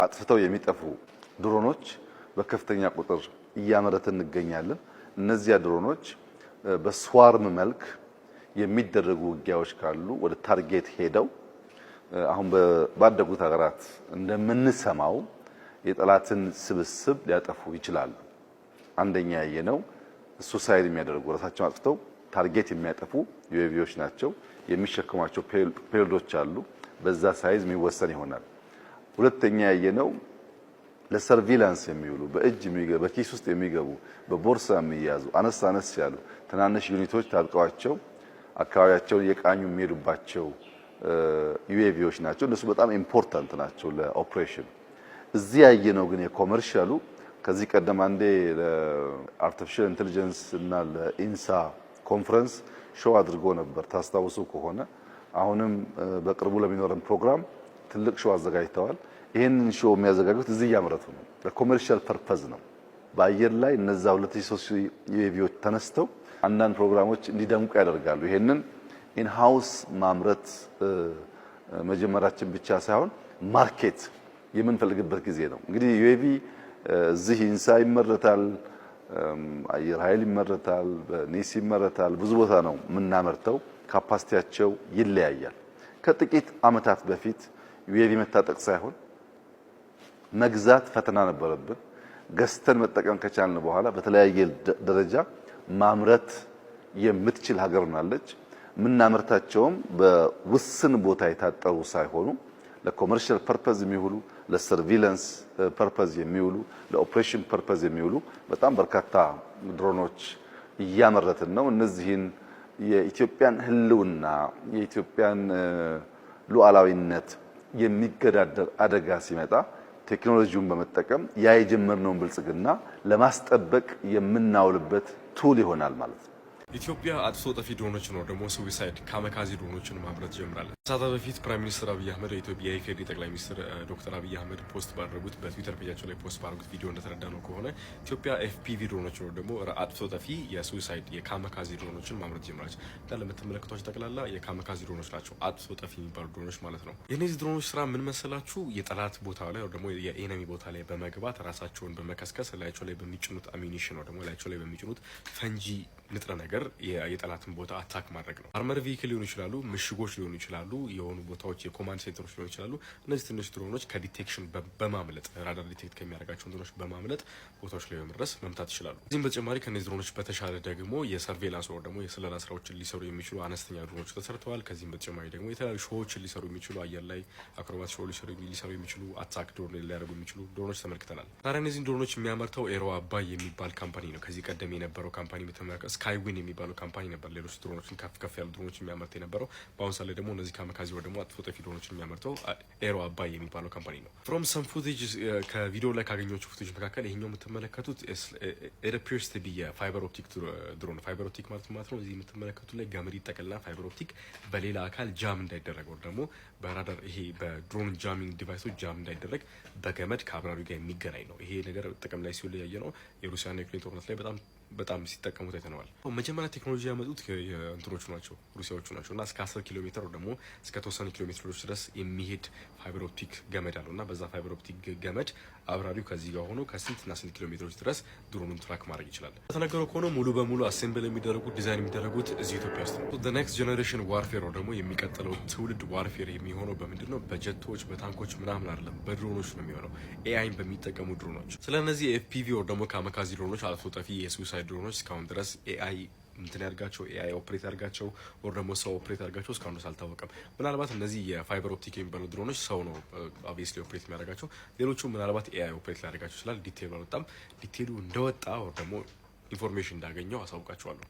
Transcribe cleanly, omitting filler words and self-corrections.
አጥፍተው የሚጠፉ ድሮኖች በከፍተኛ ቁጥር እያመረትን እንገኛለን። እነዚያ ድሮኖች በስዋርም መልክ የሚደረጉ ውጊያዎች ካሉ ወደ ታርጌት ሄደው አሁን ባደጉት ሀገራት እንደምንሰማው የጠላትን ስብስብ ሊያጠፉ ይችላሉ። አንደኛ ያየነው ሱሳይድ የሚያደርጉ ራሳቸውን አጥፍተው ታርጌት የሚያጠፉ ዩኤቪዎች ናቸው። የሚሸከሟቸው ፔሎዶች አሉ። በዛ ሳይዝ የሚወሰን ይሆናል። ሁለተኛ ያየነው ለሰርቪላንስ የሚውሉ በእጅ የሚገቡ በኪስ ውስጥ የሚገቡ በቦርሳ የሚያዙ አነስ ያሉ ትናንሽ ዩኒቶች ታጥቀዋቸው አካባቢያቸውን የቃኙ የሚሄዱባቸው ዩኤቪዎች ናቸው። እነሱ በጣም ኢምፖርታንት ናቸው ለኦፕሬሽን። እዚህ ያየነው ግን የኮመርሻሉ ከዚህ ቀደም አንዴ ለአርቲፊሻል ኢንተለጀንስ እና ለኢንሳ ኮንፈረንስ ሾው አድርጎ ነበር ታስታውሱ ከሆነ። አሁንም በቅርቡ ለሚኖረን ፕሮግራም ትልቅ ሾው አዘጋጅተዋል። ይሄንን ሾው የሚያዘጋጁት እዚህ ያመረቱ ነው። ለኮመርሻል ፐርፐዝ ነው። በአየር ላይ እነዛ 2003 ዩኤቪዎች ተነስተው አንዳንድ ፕሮግራሞች እንዲደምቁ ያደርጋሉ። ይሄንን ኢንሃውስ ማምረት መጀመራችን ብቻ ሳይሆን ማርኬት የምንፈልግበት ጊዜ ነው። እንግዲህ ዩኤቪ እዚህ ኢንሳ ይመረታል፣ አየር ኃይል ይመረታል፣ በኒስ ይመረታል። ብዙ ቦታ ነው የምናመርተው። ካፓሲቲያቸው ይለያያል። ከጥቂት አመታት በፊት ዩኤቪ መታጠቅ ሳይሆን መግዛት ፈተና ነበረብን። ገዝተን መጠቀም ከቻልን በኋላ በተለያየ ደረጃ ማምረት የምትችል ሀገር ናለች። ምናመርታቸውም በውስን ቦታ የታጠሩ ሳይሆኑ ለኮመርሻል ፐርፐዝ የሚውሉ፣ ለሰርቪላንስ ፐርፐዝ የሚውሉ፣ ለኦፕሬሽን ፐርፐዝ የሚውሉ በጣም በርካታ ድሮኖች እያመረትን ነው። እነዚህን የኢትዮጵያን ሕልውና የኢትዮጵያን ሉዓላዊነት የሚገዳደር አደጋ ሲመጣ ቴክኖሎጂውን በመጠቀም ያ የጀመርነውን ብልጽግና ለማስጠበቅ የምናውልበት ቱል ይሆናል ማለት ነው። ኢትዮጵያ አጥፍቶ ጠፊ ድሮኖች ነው ደግሞ ሱዊሳይድ ካመካዚ ድሮኖችን ማምረት ጀምራለች። ከሰዓታት በፊት ፕራይም ሚኒስትር አብይ አህመድ የኢትዮጵያ የኢፌዴሪ ጠቅላይ ሚኒስትር ዶክተር አብይ አህመድ ፖስት ባደረጉት በትዊተር ፔጃቸው ላይ ፖስት ባደረጉት ቪዲዮ እንደተረዳ ነው ከሆነ ኢትዮጵያ ኤፍፒቪ ድሮኖች ነው ደግሞ አጥፍቶ ጠፊ የሱዊሳይድ የካመካዚ ድሮኖችን ማምረት ጀምራለች። እንዳለ የምትመለከቷቸው ጠቅላላ የካመካዚ ድሮኖች ናቸው፣ አጥፍቶ ጠፊ የሚባሉ ድሮኖች ማለት ነው። የእነዚህ ድሮኖች ስራ ምን መሰላችሁ? የጠላት ቦታ ላይ ደግሞ የኤነሚ ቦታ ላይ በመግባት ራሳቸውን በመከስከስ ላያቸው ላይ በሚጭኑት አሚኒሽን ነው ደግሞ ላያቸው ላይ በሚጭኑት ፈንጂ ንጥረ ነገር የጠላትን ቦታ አታክ ማድረግ ነው። አርመር ቪክል ሊሆኑ ይችላሉ፣ ምሽጎች ሊሆኑ ይችላሉ፣ የሆኑ ቦታዎች የኮማንድ ሴንተሮች ሊሆኑ ይችላሉ። እነዚህ ትንሽ ድሮኖች ከዲቴክሽን በማምለጥ ራዳር ዲቴክት ከሚያደርጋቸው ድሮኖች በማምለጥ ቦታዎች ላይ በመድረስ መምታት ይችላሉ። እዚህም በተጨማሪ ከነዚህ ድሮኖች በተሻለ ደግሞ የሰርቬላንስ ወር ደግሞ የስለላ ስራዎችን ሊሰሩ የሚችሉ አነስተኛ ድሮኖች ተሰርተዋል። ከዚህም በተጨማሪ ደግሞ የተለያዩ ሾዎችን ሊሰሩ የሚችሉ አየር ላይ አክሮባት ሾው ሊሰሩ የሚችሉ አታክ ድሮን ሊያደርጉ የሚችሉ ድሮኖች ተመልክተናል። ታዲያ እነዚህን ድሮኖች የሚያመርተው ኤሮ አባይ የሚባል ካምፓኒ ነው። ከዚህ ቀደም የነበረው ካምፓኒ ስካይዊን የሚባለው ካምፓኒ ነበር ሌሎች ድሮኖችን ከፍ ያሉ ድሮኖችን የሚያመርት የነበረው። በአሁኑ ሰዓት ላይ ደግሞ እነዚህ ካመካዚ ወይ ደግሞ አጥፍቶ ጠፊ ድሮኖችን የሚያመርተው ኤሮ አባይ የሚባለው ካምፓኒ ነው። ፍሮም ሰም ፉቴጅ ከቪዲዮ ላይ ካገኘኋቸው ፉቴጅ መካከል ይሄኛው የምትመለከቱት ኢት አፒርስ ቱ ቢ የፋይበር ኦፕቲክ ድሮን። ፋይበር ኦፕቲክ ማለት ነው እዚህ የምትመለከቱት ላይ ገመድ ይጠቀልና ፋይበር ኦፕቲክ በሌላ አካል ጃም እንዳይደረግ ወይ ደግሞ በራዳር ይሄ በድሮን ጃሚንግ ዲቫይሶች ጃም እንዳይደረግ በገመድ ከአብራሪው ጋር የሚገናኝ ነው። ይሄ ነገር ጥቅም ላይ ሲውል ያየ ነው። የሩሲያና የዩክሬን ጦርነት ላይ በጣም ሲጠቀሙት አይተነዋል። መጀመሪያ ቴክኖሎጂ ያመጡት እንትኖቹ ናቸው ሩሲያዎቹ ናቸው እና እስከ 10 ኪሎ ሜትር ደግሞ እስከ ተወሰኑ ኪሎ ሜትሮች ድረስ የሚሄድ ፋይበር ኦፕቲክ ገመድ አለው እና በዛ ፋይበር ኦፕቲክ ገመድ አብራሪው ከዚህ ጋር ሆኖ ከስንትና ስንት ኪሎ ሜትሮች ድረስ ድሮኑን ትራክ ማድረግ ይችላል። ተነገረው ከሆነ ሙሉ በሙሉ አሴምብል የሚደረጉት ዲዛይን የሚደረጉት እዚህ ኢትዮጵያ ውስጥ ነው። ዘ ኔክስት ጀነሬሽን ዋርፌር ደግሞ የሚቀጥለው ትውልድ ዋርፌር የሚሆነው በምንድን ነው? በጀቶች በታንኮች ምናምን አይደለም፣ በድሮኖች ነው የሚሆነው፣ ኤአይን በሚጠቀሙ ድሮኖች። ስለነዚህ ኤፍፒቪ ወር ደግሞ ካመካዚ ድሮኖች አጥፍቶ ጠፊ የሱሳይድ ድሮኖች እስካሁን ድረስ ኤአይ እንትን ያርጋቸው ኤአይ ኦፕሬት ያርጋቸው ወር ደግሞ ሰው ኦፕሬት ያርጋቸው እስካሁን ድረስ አልታወቀም። ምናልባት እነዚህ የፋይበር ኦፕቲክ የሚባሉ ድሮኖች ሰው ነው ኦብቪየስሊ ኦፕሬት የሚያደርጋቸው። ሌሎቹ ምናልባት ኤአይ ኦፕሬት ሊያደርጋቸው ይችላል። ዲቴይሉ አልወጣም። ዲቴይሉ እንደወጣ ወር ደግሞ ኢንፎርሜሽን እንዳገኘው አሳውቃቸዋለሁ።